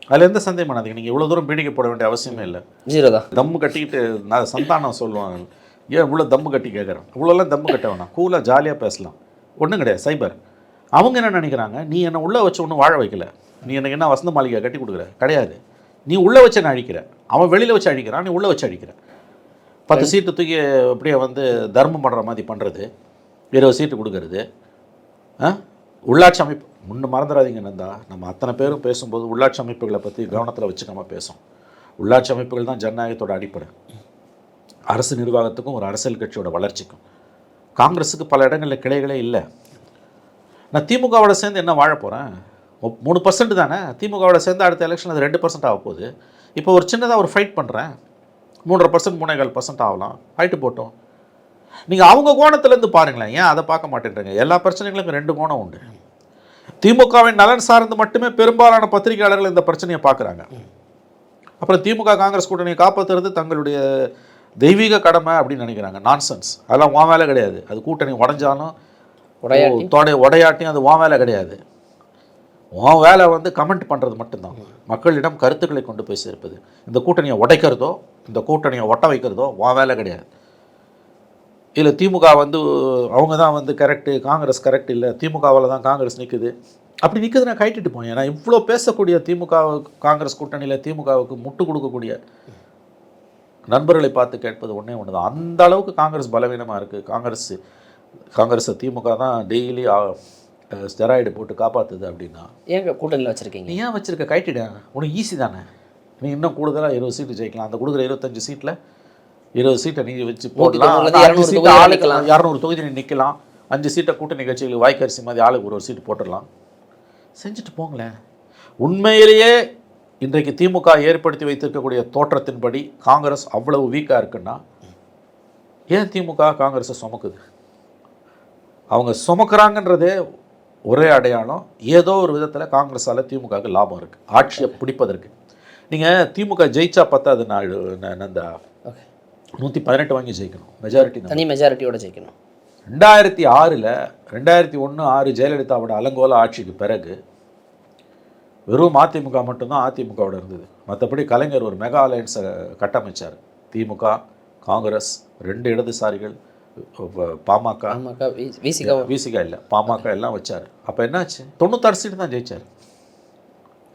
அதில் எந்த சந்தேகம் பண்ணாதீங்க. நீங்கள் இவ்வளோ தூரம் பீடிக்க போட வேண்டிய அவசியமே இல்லை. 0 தான். தம்மு கட்டிக்கிட்டு நான் சந்தானம் சொல்லுவாங்க, ஏன் இவ்வளோ தம்மு கட்டி கேட்குறேன்? இவ்வளோலாம் தம்மு கட்ட வேணாம், கூலாக ஜாலியாக பேசலாம், ஒன்றும் கிடையாது. சைபர் அவங்க என்ன நினைக்கிறாங்க, நீ என்னை உள்ளே வச்சு ஒன்றும் வாழ வைக்கல, நீ எனக்கு என்ன வசந்த மாளிகை கட்டி கொடுக்குற கிடையாது. நீ உள்ளே வச்சு நான் அழிக்கிற, அவன் வெளியில் வச்சு அழிக்கிறான், நீ உள்ளே வச்சு அழிக்கிற. 10 சீட்டு தூக்கி அப்படியே வந்து தர்மம் பண்ணுற மாதிரி பண்ணுறது, 20 சீட்டு கொடுக்கறது. உள்ளாட்சி அமைப்பு முன்ன மறந்துடாதீங்க நந்தா, நம்ம அத்தனை பேரும் பேசும்போது உள்ளாட்சி அமைப்புகளை பற்றி கவனத்தில் வச்சுக்காம பேசும். உள்ளாட்சி அமைப்புகள் தான் ஜனநாயகத்தோட அடிப்படை. அரசு நிர்வாகத்துக்கும் ஒரு அரசியல் கட்சியோட வளர்ச்சிக்கும். காங்கிரஸுக்கு பல இடங்களில் கிளைகளே இல்லை. நான் திமுகவோட சேர்ந்து என்ன வாழ போகிறேன்? 3% தானே. திமுகவோட சேர்ந்து அடுத்த எலெக்ஷன் அது 2% ஆக போகுது. இப்போ ஒரு சின்னதாக ஒரு ஃபைட் பண்ணுறேன், 3.5% 3.25% ஆகலாம், ஆயிட்டு போட்டோம். நீங்கள் அவங்க கோணத்துலேருந்து பாருங்களேன், ஏன் அதை பார்க்க மாட்டேன்றீங்க? எல்லா பிரச்சனைகளுக்கும் 2 கோணம் உண்டு. திமுகவின் நலன் சார்ந்து மட்டுமே பெரும்பாலான பத்திரிகையாளர்கள் இந்த பிரச்சனையை பார்க்குறாங்க. அப்புறம் திமுக காங்கிரஸ் கூட்டணியை காப்பாற்றுறது தங்களுடைய தெய்வீக கடமை அப்படின்னு நினைக்கிறாங்க. நான்சென்ஸ். அதெல்லாம் உன் வேலை கிடையாது. அது கூட்டணி உடஞ்சாலும் உடையாட்டியும் அது உன் வேலை கிடையாது. உன் வேலை வந்து கமெண்ட் பண்ணுறது மட்டும்தான், மக்களிடம் கருத்துக்களை கொண்டு போய் சேர்ப்பது. இந்த கூட்டணியை உடைக்கிறதோ இந்த கூட்டணியை ஒட்ட வைக்கிறதோ உன் வேலை கிடையாது. இல்லை திமுக வந்து அவங்க தான் வந்து கரெக்டு, காங்கிரஸ் கரெக்ட் இல்லை, திமுகவால் தான் காங்கிரஸ் நிற்குது, அப்படி நிற்குது நான் கைட்டுட்டு போய். ஏன்னா இவ்வளோ பேசக்கூடிய திமுக காங்கிரஸ் கூட்டணியில் திமுகவுக்கு முட்டு கொடுக்கக்கூடிய நண்பர்களை பார்த்து கேட்பது ஒன்றே ஒன்று தான். அந்த அளவுக்கு காங்கிரஸ் பலவீனமாக இருக்குது. காங்கிரஸை திமுக தான் டெய்லி ஸ்டெராய்டு போட்டு காப்பாற்றுது. அப்படின்னா ஏங்க கூட்டணியில் வச்சுருக்கீங்க? நீ ஏன் வச்சுருக்க? கைட்டிடேன். உனக்கு ஈஸி தானே. நீ இன்னும் கூடுதலாக 20 சீட்டு ஜெயிக்கலாம். அந்த கொடுக்குற 25 சீட்டில் 20 சீட்டை நீ வச்சு போடலாம். 200 தொகுதி நீ நிற்கலாம். 5 சீட்டை கூட்டணி கட்சிகளுக்கு வாய்க்கரிசி மாதிரி ஆளுக்கு ஒரு சீட்டு போட்டுடலாம். செஞ்சுட்டு போங்களேன். உண்மையிலேயே இன்றைக்கு திமுக ஏற்படுத்தி வைத்திருக்கக்கூடிய தோற்றத்தின்படி காங்கிரஸ் அவ்வளவு வீக்காக இருக்குன்னா ஏன் திமுக காங்கிரஸை சுமக்குது? அவங்க சுமக்கிறாங்கன்றதே ஒரே அடையாளம், ஏதோ ஒரு விதத்தில் காங்கிரஸால் திமுகவுக்கு லாபம் இருக்குது ஆட்சியை பிடிப்பதற்கு. நீங்கள் திமுக ஜெயிச்சா பத்தாது நாள் நந்தா, 118 வாங்கி ஜெயிக்கணும், மெஜாரிட்டி, தனி மெஜாரிட்டியோட ஜெயிக்கணும். 2001-6 ஜெயலலிதாவோட அலங்கோல ஆட்சிக்கு பிறகு வெறும் அதிமுக மட்டும்தான் அதிமுகவோட இருந்தது. மற்றபடி கலைஞர் ஒரு மெகா அலையன்ஸை கட்டமைச்சார். திமுக, காங்கிரஸ், 2 இடதுசாரிகள், பாமக, விசிகா இல்லை, பாமக எல்லாம் வச்சார். அப்போ என்னாச்சு? 96 சீட்டு தான் ஜெயிச்சார்.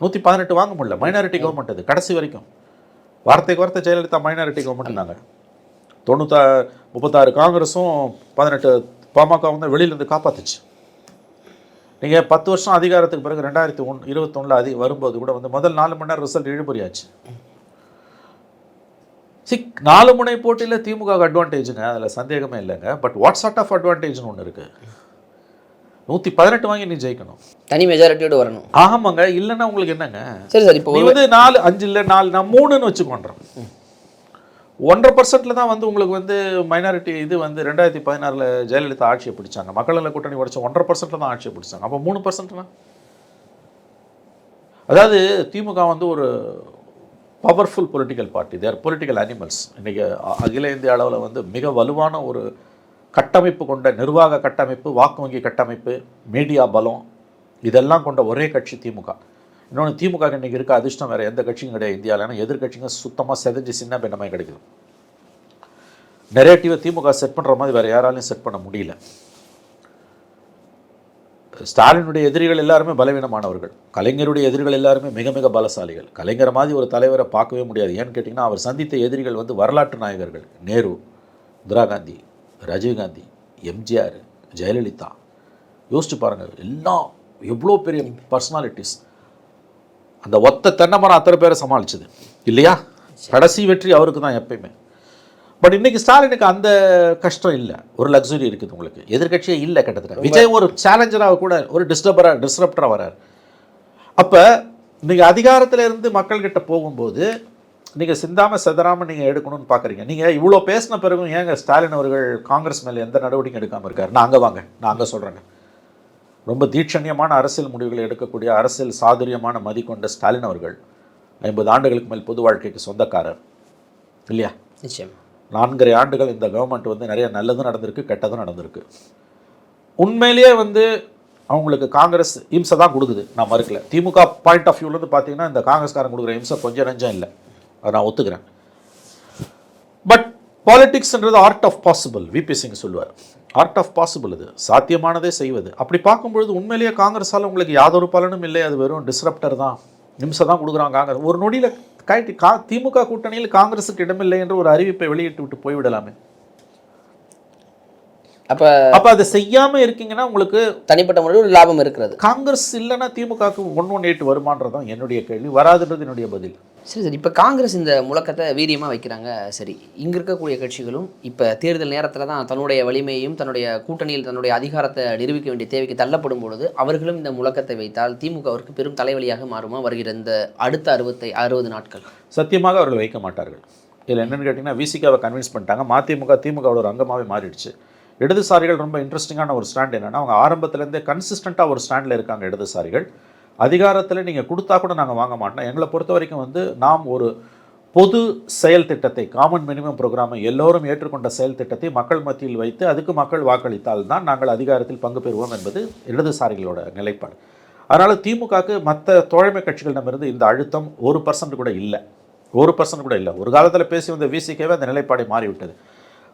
118 வாங்க முடியல. மைனாரிட்டி கவர்மெண்ட் அது கடைசி வரைக்கும். வார்த்தைக்கு வார்த்தை ஜெயலலிதா மைனாரிட்டி கவர்மெண்ட் தாங்க. 36 காங்கிரஸும் 18 பாமக வந்து வெளியிலேருந்து காப்பாற்றுச்சு. நீங்கள் 10 வருஷம் அதிகாரத்துக்கு பிறகு 2021 வரும்போது கூட வந்து முதல் 4 மணி நேரம் ரிசல்ட் இழுபறியாச்சு. 4 முனை போட்டியில் திமுக அட்வான்டேஜுங்க, அதில் சந்தேகமே இல்லைங்க. பட் வாட் சார்ட் ஆஃப் அட்வான்டேஜ்னு ஒன்று இருக்குது. 118 வாங்கி நீ ஜெயிக்கணும், தனி மெஜாரிட்டியோடு வரணும். ஆமாங்க. இல்லைன்னா உங்களுக்கு என்னங்க? சரி சார், இப்போ வந்து 4, 5 இல்லை 4, நான் 3ன்னு வச்சுக்கொண்டேன். 1.5% தான் வந்து உங்களுக்கு வந்து மைனாரிட்டி. இது வந்து 2016 ஜெயலலிதா ஆட்சியை பிடிச்சாங்க. மக்கள் நல கூட்டணி உடைச்ச 1.5% தான் ஆட்சியை பிடிச்சாங்க. அப்போ 3%னா, அதாவது திமுக வந்து ஒரு பவர்ஃபுல் பொலிட்டிக்கல் பார்ட்டி, தேர் பொலிட்டிக்கல் அனிமல்ஸ். இன்றைக்கி அகில இந்திய அளவில் வந்து மிக வலுவான ஒரு கட்டமைப்பு கொண்ட நிர்வாக கட்டமைப்பு, வாக்கு வங்கி கட்டமைப்பு, மீடியா பலம், இதெல்லாம் கொண்ட ஒரே கட்சி திமுக. இன்னொன்று, திமுக இன்றைக்கி இருக்க அதிர்ஷ்டம் வேறு எந்த கட்சியும் கிடையாது இந்தியாவில். ஏன்னா எதிர்கட்சிங்க சுத்தமாக செதஞ்சு சின்ன பின்னமாக கிடைக்குது. நெரேட்டிவை திமுக செட் பண்ணுற மாதிரி வேறு யாராலையும் செட் பண்ண முடியல. ஸ்டாலினுடைய எதிரிகள் எல்லாருமே பலவீனமானவர்கள், கலைஞருடைய எதிரிகள் எல்லாருமே மிக மிக பலசாலிகள். கலைஞரை மாதிரி ஒரு தலைவரை பார்க்கவே முடியாது. ஏன்னு கேட்டிங்கன்னா அவர் சந்தித்த எதிரிகள் வந்து வரலாற்று நாயகர்கள். நேரு, இந்திரா காந்தி, ராஜீவ்காந்தி, எம்ஜிஆர், ஜெயலலிதா. யோசிச்சு பாருங்கள், எல்லாம் எவ்வளோ பெரிய பர்சனாலிட்டிஸ். அந்த ஒத்த தென்னை மரம் அத்தனை பேரை சமாளிச்சது இல்லையா? கடைசி வெற்றி அவருக்கு தான் எப்பயுமே. பட் இன்னைக்கு ஸ்டாலினுக்கு அந்த கஷ்டம் இல்லை, ஒரு லக்ஸுரி இருக்குது உங்களுக்கு. எதிர்கட்சியே இல்லை கிட்டத்தட்ட. விஜய் ஒரு சேலஞ்சராக கூட ஒரு டிஸ்டர்பராக வரார். அப்போ நீங்கள் அதிகாரத்தில் இருந்து மக்கள்கிட்ட போகும்போது நீங்கள் சிந்தாமல் செதறாமல் நீங்கள் எடுக்கணும்னு பார்க்குறீங்க. நீங்கள் இவ்வளோ பேசின பிறகும் ஏங்க ஸ்டாலின் அவர்கள் காங்கிரஸ் மேலே எந்த நடவடிக்கையும் எடுக்காமல் இருக்கார்? நான் அங்கே வாங்க, நான் அங்கே சொல்கிறேங்க. ரொம்ப தீட்சண்யமான அரசியல் முடிவுகளை எடுக்கக்கூடிய அரசியல் சாதுரியமான மதிக்கொண்ட ஸ்டாலின் அவர்கள் 50 ஆண்டுகளுக்கு மேல் பொது வாழ்க்கைக்கு சொந்தக்காரர் இல்லையா? நிச்சயம். 4.5 ஆண்டுகள் இந்த கவர்மெண்ட் வந்து நிறைய நல்லதும் நடந்திருக்கு, கெட்டதும் நடந்திருக்கு. உண்மையிலேயே வந்து அவங்களுக்கு காங்கிரஸ் இம்சை தான் கொடுக்குது, நான் மறுக்கல. திமுக பாயிண்ட் ஆஃப் வியூலேருந்து பார்த்தீங்கன்னா இந்த காங்கிரஸ்காரன் கொடுக்குற இம்சை கொஞ்சம் நஞ்சம் இல்லை, அதை நான் ஒத்துக்கிறேன். பட் பாலிடிக்ஸ்ன்றது art of possible. VP Singh சொல்லுவார், ஆர்ட் ஆஃப் பாசிபிள், இது சாத்தியமானதே செய்வது. அப்படி பார்க்கும்பொழுது உண்மையிலேயே காங்கிரஸால் உங்களுக்கு யாதொரு பலனும் இல்லை, அது வெறும் டிஸ்ரப்டர் தான், நிமிஷம் தான் கொடுக்குறாங்க. காங்கிரஸ் ஒரு நொடியில் கைட்டி திமுக கூட்டணியில் காங்கிரஸுக்கு இடமில்லை என்று ஒரு அறிவிப்பை வெளியிட்டு விட்டு போய்விடலாமே. அப்போ அதை செய்யாமல் இருக்கீங்கன்னா உங்களுக்கு தனிப்பட்ட முறையில் ஒரு லாபம் இருக்கிறது. காங்கிரஸ் இல்லைன்னா திமுகவுக்கு 118 வருமானதான் என்னுடைய கேள்வி, வராதுன்றது என்னுடைய பதில். சரி சார், இப்போ காங்கிரஸ் இந்த முழக்கத்தை வீரியமாக வைக்கிறாங்க. சரி, இங்கே இருக்கக்கூடிய கட்சிகளும் இப்போ தேர்தல் நேரத்தில் தான் தன்னுடைய வலிமையையும் தன்னுடைய கூட்டணியில் தன்னுடைய அதிகாரத்தை நிரூபிக்க வேண்டிய தேவைக்கு தள்ளப்படும் பொழுது அவர்களும் இந்த முழக்கத்தை வைத்தால் திமுகவிற்கு பெரும் தலைவலியாக மாறுமா வருகிற இந்த அடுத்த 60 நாட்கள்? சத்தியமாக அவர்கள் வைக்க மாட்டார்கள். இதில் என்னென்னு கேட்டிங்கன்னா, விசிகாவை கன்வின்ஸ் பண்ணிட்டாங்க. மதிமுக திமுகவோட ஒரு அங்கமாகவே மாறிடுச்சு. இடதுசாரிகள் ரொம்ப இன்ட்ரெஸ்டிங்கான ஒரு ஸ்டாண்ட் என்னென்னா, அவங்க ஆரம்பத்துலேருந்தே கன்சிஸ்டண்ட்டாக ஒரு ஸ்டாண்டில் இருக்காங்க இடதுசாரிகள். அதிகாரத்தில் நீங்கள் கொடுத்தா கூட நாங்கள் வாங்க மாட்டோம். எங்களை பொறுத்த வரைக்கும் வந்து நாம் ஒரு பொது செயல் திட்டத்தை, காமன் மினிமம் ப்ரோக்ராமை, எல்லோரும் ஏற்றுக்கொண்ட செயல் திட்டத்தை மக்கள் மத்தியில் வைத்து அதுக்கு மக்கள் வாக்களித்தால் தான் நாங்கள் அதிகாரத்தில் பங்கு பெறுவோம் என்பது இடதுசாரிகளோட நிலைப்பாடு. அதனால் திமுகவுக்கு மற்ற தோழமை கட்சிகளிடமிருந்து இந்த அழுத்தம் 1% கூட இல்லை, 1% கூட இல்லை. ஒரு காலத்தில் பேசி வந்த விசிகேவே அந்த நிலைப்பாடை மாறிவிட்டது.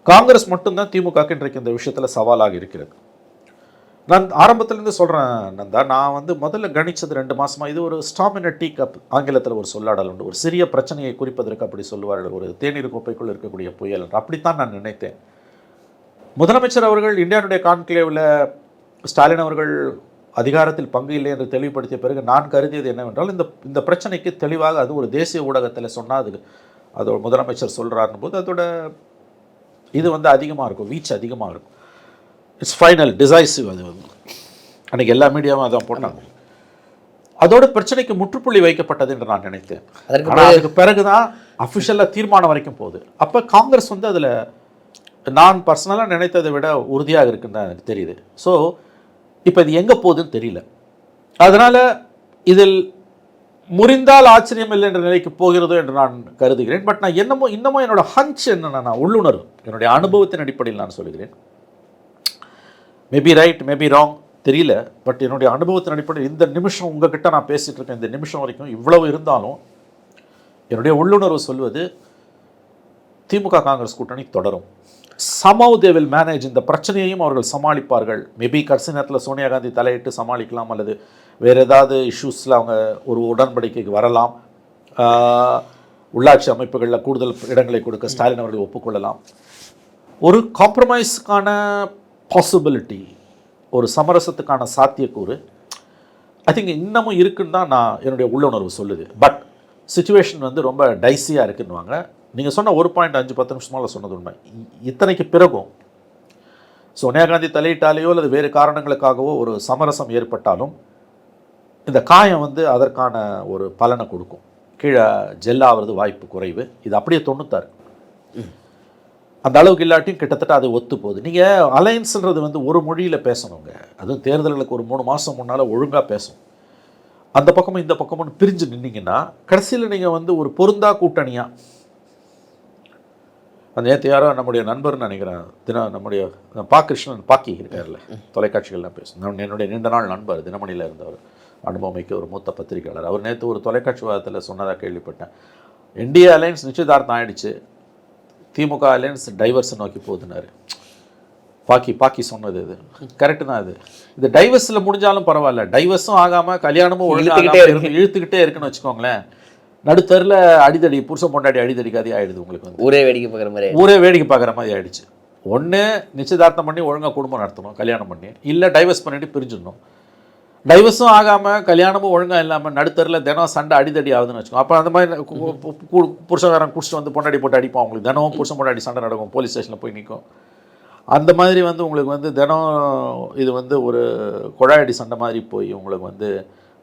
காங்கிரஸ் மட்டும்தான் திமுகவுக்கு இன்றைக்கு இந்த விஷயத்தில் சவாலாக இருக்கிறது. நான் ஆரம்பத்திலேருந்து சொல்கிறேன் நந்தா, நான் வந்து முதல்ல கணிச்சது 2 மாதமாக இது ஒரு ஸ்டாம் இன் அ டீ கப், ஆங்கிலத்தில் ஒரு சொல்லாடல் உண்டு. ஒரு சிறிய பிரச்சனையை குறிப்பதற்கு அப்படி சொல்லுவார்கள், ஒரு தேநீர் கோப்பைக்குள் இருக்கக்கூடிய புயல். அப்படித்தான் நான் நினைத்தேன். முதலமைச்சர் அவர்கள் இந்தியாவுடைய கான்க்ளேவில் ஸ்டாலின் அவர்கள் அதிகாரத்தில் பங்கு இல்லை என்று தெளிவுபடுத்திய பிறகு நான் கருதியது என்னவென்றால், இந்த பிரச்சனைக்கு தெளிவாக அது ஒரு தேசிய ஊடகத்தில் சொன்னால் அதோட முதலமைச்சர் சொல்கிறாருன்னு போது அதோட இது வந்து அதிகமாக இருக்கும், வீச்சு அதிகமாக இருக்கும். It's final decisive. அது வந்து அன்றைக்கி எல்லா மீடியாவும் அதான் போட்டாங்க. அதோட பிரச்சனைக்கு முற்றுப்புள்ளி வைக்கப்பட்டது என்று நான் நினைத்தேன். அதுக்கு பிறகு தான் அஃபிஷியலாக தீர்மானம் வரைக்கும் போகுது. அப்போ காங்கிரஸ் வந்து அதில் நான் பர்சனலாக நினைத்ததை விட உறுதியாக இருக்குன்னு எனக்கு தெரியுது. ஸோ இப்போ இது எங்கே போகுதுன்னு தெரியல. அதனால் இதில் முறிந்தால் ஆச்சரியம் இல்லை என்ற நிலைக்கு போகிறதோ என்று நான் கருதுகிறேன். பட் நான் இன்னமும் என்னோட ஹஞ்ச் என்னன்னா, நான் உள்ளுணர்வு, என்னுடைய அனுபவத்தின் அடிப்படையில் நான் சொல்கிறேன். மேபி ரைட், மேபி ராங், தெரியல. பட் என்னுடைய அனுபவத்தின் அடிப்படையில் இந்த நிமிஷம் உங்ககிட்ட நான் பேசிகிட்டு இருக்கேன், இந்த நிமிஷம் வரைக்கும் இவ்வளவு இருந்தாலும் என்னுடைய உள்ளுணர்வு சொல்வது திமுக காங்கிரஸ் கூட்டணி தொடரும். somehow they will manage. இந்த பிரச்சனையையும் அவர்கள் சமாளிப்பார்கள். மேபி கடைசி நேரத்தில் சோனியா காந்தி தலையிட்டு சமாளிக்கலாம், அல்லது வேறு ஏதாவது இஷ்யூஸில் அவங்க ஒரு உடன்படிக்கைக்கு வரலாம். உள்ளாட்சி அமைப்புகளில் கூடுதல் இடங்களை கொடுக்க ஸ்டாலின் அவர்கள் ஒப்புக்கொள்ளலாம். ஒரு காம்ப்ரமைஸுக்கான பாசிபிலிட்டி, ஒரு சமரசத்துக்கான சாத்தியக்கூறு ஐ திங்க் இன்னமும் இருக்குன்னு தான் நான் என்னுடைய உள்ளுணர்வு சொல்லுது. பட் சிச்சுவேஷன் வந்து ரொம்ப டைஸியாக இருக்குன்னுவாங்க. நீங்கள் சொன்ன 1.5-10 நிமிஷமால சொன்னது உண்மை. இத்தனைக்கு பிறகும் சோனியா காந்தி தலையிட்டாலேயோ அல்லது வேறு காரணங்களுக்காகவோ ஒரு சமரசம் ஏற்பட்டாலும் இந்த காயம் வந்து அதற்கான ஒரு பலனை கொடுக்கும். கீழே ஜெல்லாகிறது வாய்ப்பு குறைவு. இது அப்படியே 96 அந்த அளவுக்கு இல்லாட்டியும் கிட்டத்தட்ட அது ஒத்து போகுது. நீங்கள் அலையன்ஸுன்றது வந்து ஒரு மொழியில் பேசணுங்க. அதுவும் தேர்தல்களுக்கு ஒரு 3 மாதம் முன்னால் ஒழுங்காக பேசணும். அந்த பக்கமும் இந்த பக்கமும் பிரிஞ்சு நின்னீங்கன்னா கடைசியில் நீங்கள் வந்து ஒரு பொருந்தா கூட்டணியாக, அந்த நேற்று யாரோ நம்முடைய நண்பர்னு நினைக்கிறேன், நம்முடைய கிருஷ்ணன் பாக்கி இருக்கார்ல, தொலைக்காட்சிகள்லாம் பேசணும், என்னுடைய நீண்ட நாள் நண்பர், தினமணியில் இருந்தவர், அனுபவமிக்க ஒரு மூத்த பத்திரிகையாளர். அவர் நேற்று ஒரு தொலைக்காட்சி வாதத்தில் சொன்னதாக கேள்விப்பட்டேன். என்டிஏ அலையன்ஸ் நிச்சயதார்த்தம் ஆகிடுச்சு, திமுக அலையன்ஸ் டைவர்ஸை நோக்கி போகுதுனாரு. பாக்கி சொன்னது இது கரெக்டு தான். இது டைவர்ஸில் முடிஞ்சாலும் பரவாயில்ல, டைவர்ஸும் ஆகாமல் கல்யாணமும் இழுத்துக்கிட்டே இருக்குன்னு வச்சுக்கோங்களேன். நடுத்தரில் அடிதடி, புருஷன் பொண்டாடி அடிதடி கதை ஆகிடுது உங்களுக்கு வந்து. ஊரே வேடிக்கை பார்க்குற மாதிரி ஆகிடுச்சு. ஒன்று நிச்சயதார்த்தம் பண்ணி ஒழுங்காக குடும்பம் நடத்தணும், கல்யாணம் பண்ணி, இல்லை டைவர்ஸ் பண்ணிட்டு பிரிஞ்சிடணும். டைவர்ஸும் ஆகாமல் கல்யாணமும் ஒழுங்காக இல்லாமல் நடுத்தரில் தினம் சண்டை அடிதடி ஆகுதுன்னு வச்சுக்கோங்க. அப்போ அந்த மாதிரி புருஷன் குடிச்சிட்டு வந்து பொண்டாடி போட்டு அடிப்போம். உங்களுக்கு தினமும் புருஷன் பொண்டாடி சண்டை நடக்கும், போலீஸ் ஸ்டேஷனில் போய் நிற்கும். அந்த மாதிரி வந்து உங்களுக்கு வந்து தினம் இது வந்து ஒரு குழாயடி சண்டை மாதிரி போய் உங்களுக்கு வந்து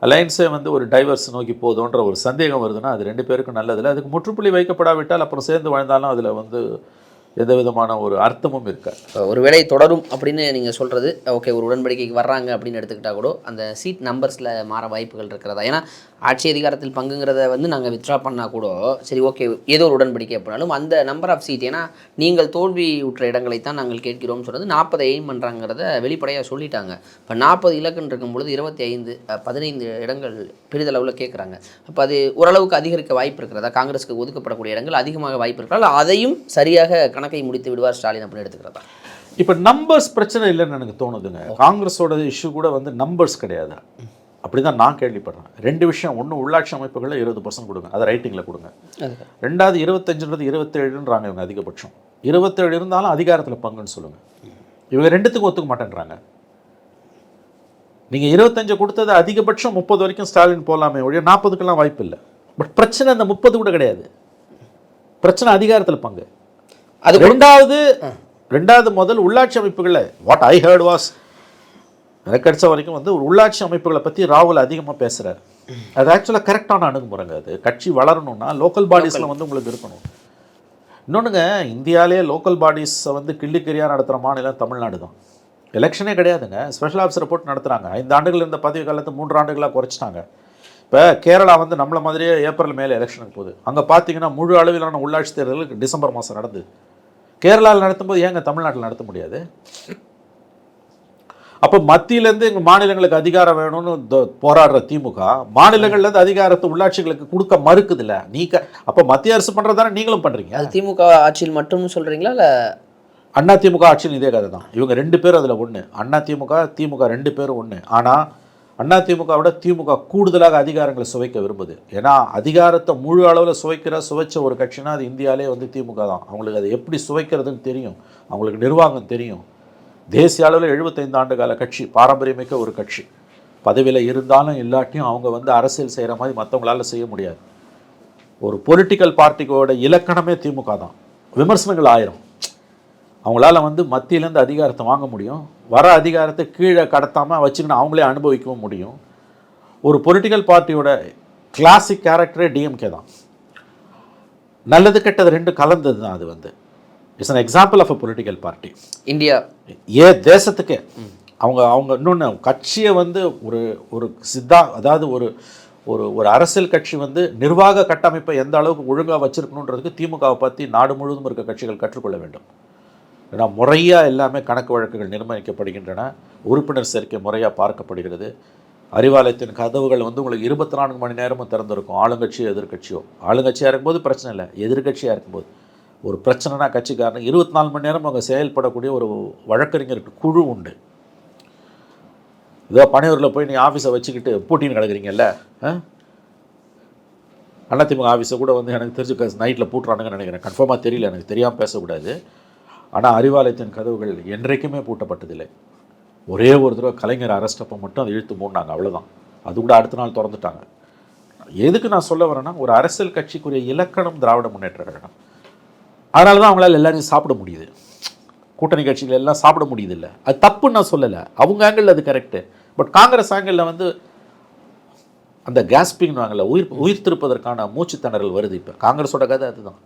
அலைன்ஸே வந்து ஒரு டைவர்ஸ் நோக்கி போதுன்ற ஒரு சந்தேகம் வருதுன்னா அது 2 பேருக்கும் நல்லதில்லை. அதுக்கு முற்றுப்புள்ளி வைக்கப்படாவிட்டால் அப்புறம் சேர்ந்து வாழ்ந்தாலும் அதில் வந்து எந்த விதமான ஒரு அர்த்தமும் இருக்காது. ஒருவேளை தொடரும் அப்படின்னு நீங்கள் சொல்கிறது ஓகே, ஒரு உடன்படிக்கைக்கு வர்றாங்க அப்படின்னு எடுத்துக்கிட்டால் கூட அந்த சீட் நம்பர்ஸில் மாற வாய்ப்புகள் இருக்கிறதா? ஏன்னா ஆட்சி அதிகாரத்தில் பங்குங்கிறத வந்து நாங்கள் வித்ட்ரா பண்ணால் கூட சரி ஓகே, ஏதோ ஒரு உடன்படிக்கை அப்படின்னாலும் அந்த நம்பர் ஆஃப் சீட், ஏன்னா நீங்கள் தோல்வி உற்ற இடங்களை தான் நாங்கள் கேட்கிறோம்னு சொன்னது 40 எய்ம் பண்ணுறாங்கிறத வெளிப்படையாக சொல்லிட்டாங்க. இப்போ 40 இலக்குன்னு இருக்கும்பொழுது 15 இடங்கள் பெரிதளவில் கேட்குறாங்க. அப்போ அது ஓரளவுக்கு அதிகரிக்க வாய்ப்பு இருக்கிறதா? காங்கிரஸுக்கு ஒதுக்கப்படக்கூடிய இடங்கள் அதிகமாக வாய்ப்பு இருக்கிறதா? அதையும் சரியாக கணக்கை முடித்து விடுவார் ஸ்டாலின் அப்படின்னு எடுத்துக்கிறதா? இப்போ நம்பர்ஸ் பிரச்சனை இல்லைன்னு எனக்கு தோணுதுங்க. காங்கிரஸோட இஷ்யூ கூட வந்து நம்பர்ஸ் கிடையாது, அப்படி தான் நான் கேள்விப்படுறேன். 2 விஷயம். ஒன்று, உள்ளாட்சி அமைப்புகளில் 20% கொடுங்க, அதை ரைட்டிங்கில் கொடுங்க. 2வது 25ன்றது 27ன்றாங்க இவங்க அதிகபட்சம். 27 இருந்தாலும் அதிகாரத்தில் பங்குன்னு சொல்லுங்கள். இவங்க 2த்துக்கும் ஒத்துக்க மாட்டேன்றாங்க. நீங்கள் 25 கொடுத்தது அதிகபட்சம் 30 வரைக்கும் ஸ்டாலின் போகலாமே ஒழிய 40க்கெல்லாம் வாய்ப்பு இல்லை. பட் பிரச்சனை அந்த 30 கூட கிடையாது, பிரச்சனை அதிகாரத்தில் பங்கு. அது ரெண்டாவது முதல் உள்ளாட்சி அமைப்புகளில் வாட் ஐ ஹர்ட் வாஸ், எனக்கு கிடைச்ச வரைக்கும் வந்து ஒரு உள்ளாட்சி அமைப்புகளை பற்றி ராகுல் அதிகமாக பேசுகிறார். அது ஆக்சுவலாக கரெக்டான அணுகுமுறைங்க. அது கட்சி வளரணும்னா லோக்கல் பாடிஸில் வந்து உங்களுக்கு இருக்கணும். இன்னொன்றுங்க, இந்தியாவிலே லோக்கல் பாடிஸை வந்து கிள்ளிக்கரியாக நடத்துகிற மாநிலம் தமிழ்நாடு தான். எலெக்ஷனே கிடையாதுங்க, ஸ்பெஷல் ஆஃபீஸரை போட்டு நடத்துகிறாங்க. 5 ஆண்டுகள் இருந்த பதவி காலத்தை 3 ஆண்டுகளாக குறைச்சிட்டாங்க. இப்போ கேரளா வந்து நம்மளை மாதிரியே ஏப்ரல் மேலே எலெக்ஷனுக்கு போகுது. அங்கே பார்த்தீங்கன்னா முழு அளவிலான உள்ளாட்சி தேர்தலுக்கு டிசம்பர் மாதம் நடந்து. கேரளாவில் நடத்தும்போது ஏங்க தமிழ்நாட்டில் நடத்த முடியாது? அப்போ மத்தியிலேருந்து எங்கள் மாநிலங்களுக்கு அதிகாரம் வேணும்னு போராடுற திமுக மாநிலங்கள்லேருந்து அதிகாரத்தை உள்ளாட்சிகளுக்கு கொடுக்க மறுக்குதுல்ல. அப்போ மத்திய அரசு பண்ணுறதானே நீங்களும் பண்ணுறீங்க. அது திமுக ஆட்சியில் மட்டும் சொல்கிறீங்களா இல்லை அண்ணா திமுக ஆட்சியில்? இதே கதை தான். இவங்க 2 பேரும் அதில் ஒன்று. அண்ணா திமுக 2 பேரும் ஒன்று. ஆனால் அண்ணா திமுகவோட திமுக கூடுதலாக அதிகாரங்களை சுவைக்க விரும்புது. ஏன்னா அதிகாரத்தை முழு அளவில் சுவைச்ச ஒரு கட்சினா அது இந்தியாவிலே வந்து திமுக தான். அவங்களுக்கு அதை எப்படி சுவைக்கிறதுன்னு தெரியும், அவங்களுக்கு நிர்வாகம் தெரியும். தேசிய அளவில் 75 ஆண்டு கால கட்சி, பாரம்பரியமிக்க ஒரு கட்சி. பதவியில் இருந்தாலும் இல்லாட்டியும் அவங்க வந்து அரசியல் செய்கிற மாதிரி மற்றவங்களால செய்ய முடியாது. ஒரு பொலிட்டிக்கல் பார்ட்டிக்கோட இலக்கணமே திமுக தான். விமர்சனங்கள் 1000. அவங்களால வந்து மத்தியிலேருந்து அதிகாரத்தை வாங்க முடியும், வர அதிகாரத்தை கீழே கடத்தாமல் வச்சுக்கின்னு அவங்களே அனுபவிக்கவும் முடியும். ஒரு பொலிட்டிக்கல் பார்ட்டியோட கிளாசிக் கேரக்டரே டிஎம்கே தான். நல்லது கெட்டது 2 கலந்தது தான். அது வந்து it's an example of a political party. India தேசத்துக்கே அவங்க இன்னொன்று கட்சியை வந்து ஒரு அதாவது ஒரு அரசியல் கட்சி வந்து நிர்வாக கட்டமைப்பை எந்த அளவுக்கு ஒழுங்காக வச்சிருக்கணுன்றதுக்கு திமுகவை பற்றி நாடு முழுவதும் இருக்க கட்சிகள் கற்றுக்கொள்ள வேண்டும். ஏன்னா முறையாக எல்லாமே கணக்கு வழக்குகள் நிர்ணயிக்கப்படுகின்றன, உறுப்பினர் சேர்க்கை முறையாக பார்க்கப்படுகிறது. அறிவாலயத்தின் கதவுகள் வந்து உங்களுக்கு 24 மணி நேரமும் திறந்திருக்கும். ஆளுங்கட்சியோ எதிர்கட்சியோ, ஆளுங்கட்சியாக இருக்கும்போது பிரச்சனை இல்லை, எதிர்கட்சியாக இருக்கும்போது ஒரு பிரச்சனைனா கட்சிக்காரன் 24 மணி நேரம் அவங்க செயல்படக்கூடிய ஒரு வழக்கறிஞருக்கு குழு உண்டு. இதோ பனையூரில் போய் நீ ஆஃபீஸை வச்சுக்கிட்டு பூட்டின்னு கிடக்குறீங்கல்ல, அதிமுக ஆஃபீஸை கூட வந்து எனக்கு தெரிஞ்சு நைட்டில் பூட்டுறானுங்கன்னு நினைக்கிறேன். கன்ஃபார்மாக தெரியல, எனக்கு தெரியாமல் பேசக்கூடாது. ஆனால் அறிவாலயத்தின் கதவுகள் என்றைக்குமே பூட்டப்பட்டதில்லை. ஒரே ஒரு தடவை கலைஞர் அரெஸ்ட் அப்போ மட்டும் அதை இழுத்து மூடினாங்க, அவ்வளோதான். அது கூட அடுத்த நாள் திறந்துட்டாங்க. எதுக்கு நான் சொல்ல வரேன்னா, ஒரு அரசியல் கட்சிக்குரிய இலக்கணம் திராவிட முன்னேற்ற கழகம். அதனால தான் அவங்களால எல்லாரையும் சாப்பிட முடியுது. கூட்டணி கட்சிகள் எல்லாம் சாப்பிட முடியுது இல்லை, அது தப்புன்னு நான் சொல்லலை. அவங்க ஆங்கிள் அது கரெக்டு. பட் காங்கிரஸ் ஆங்கிளில் வந்து அந்த கேஸ்பிங் வாங்கல, உயிர் திருப்பதற்கான மூச்சு திணறல் வருது. இப்போ காங்கிரஸோட கதை அதுதான்.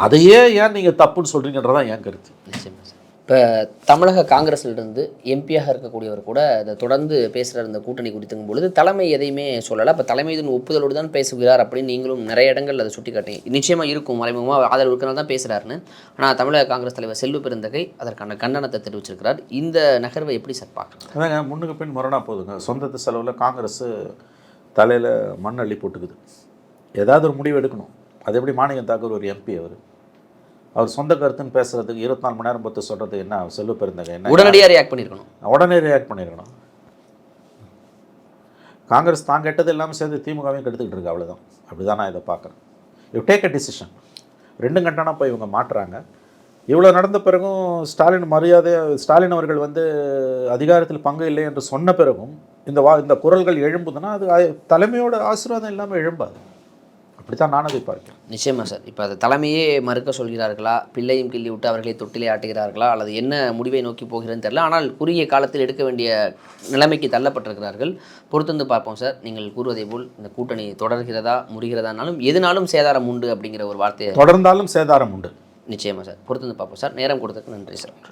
அதையே ஏன் நீங்கள் தப்புன்னு சொல்கிறீங்கன்றதான் என் கருத்து. இப்போ தமிழக காங்கிரஸிலிருந்து எம்பியாக இருக்கக்கூடியவர் கூட அதை தொடர்ந்து பேசுகிற இந்த கூட்டணி குறித்துங்கும் பொழுது தலைமை எதையுமே சொல்லலை. இப்போ தலைமையின் ஒப்புதலோடு தான் பேசுகிறார் அப்படின்னு நீங்களும் நிறைய இடங்கள் அதை சுட்டி காட்டீங்க. நிச்சயமாக இருக்கும், மறைமுகமாக ஆதரவு இருக்கிறனால தான் பேசுகிறாருன்னு. ஆனால் தமிழக காங்கிரஸ் தலைவர் செல்வ பெருந்தகை அதற்கான கண்டனத்தை தெரிவிச்சிருக்கிறார். இந்த நகர்வை எப்படி சார் பார்க்குறேன்? அதாங்க, முன்னுக்கு பின் முரணா போதுங்க. சொந்தத்து செலவில் காங்கிரஸ் தலையில் மண் அள்ளி போட்டுக்குது. ஏதாவது ஒரு முடிவு எடுக்கணும். அது எப்படி மாணிக்கம் தாக்கூர் ஒரு எம்பி, அவர் அவர் சொந்த கருத்துன்னு பேசுறதுக்கு 24 மணி நேரம் பற்றி சொல்கிறதுக்கு என்ன செல்வ பெருந்தகை என்ன உடனடியாக ரியாக்ட் பண்ணியிருக்கணும். உடனே ரியாக்ட் பண்ணியிருக்கணும். காங்கிரஸ் தான் கெட்டது எல்லாமே சேர்ந்து திமுகவையும் கெடுத்துக்கிட்டு இருக்கு, அவ்வளோதான். அப்படி தான் நான் இதை பார்க்குறேன். You take a decision. 2 கண்டனா போய் இவங்க மாட்டுறாங்க. இவ்வளோ நடந்த பிறகும் ஸ்டாலின் அவர்கள் அதிகாரத்தில் பங்கு இல்லை என்று சொன்ன பிறகும் இந்த குரல்கள் எழும்புதுன்னா அது தலைமையோட ஆசீர்வாதம் இல்லாமல் எழும்பாது. அப்படித்தான் நான் அதை பார்க்கிறேன். நிச்சயமா சார். இப்போ அது தலைமையே மறுக்க சொல்கிறார்களா, பிள்ளையும் கிள்ளி விட்டு அவர்களை தொட்டிலே ஆட்டுகிறார்களா, அல்லது என்ன முடிவை நோக்கி போகிறதுன்னு தெரியல. ஆனால் குறுகிய காலத்தில் எடுக்க வேண்டிய நிலைமைக்கு தள்ளப்பட்டிருக்கிறார்கள். பொறுத்திருந்து பார்ப்போம் சார். நீங்கள் கூறுவதை போல் இந்த கூட்டணி தொடர்கிறதா முறிகிறதானாலும் எதுனாலும் சேதாரம் உண்டு அப்படிங்கிற ஒரு வார்த்தையை தொடர்ந்தாலும் சேதாரம் உண்டு. நிச்சயமா சார். பொறுத்திருந்து பார்ப்போம் சார். நேரம் கொடுத்ததுக்கு நன்றி சார்.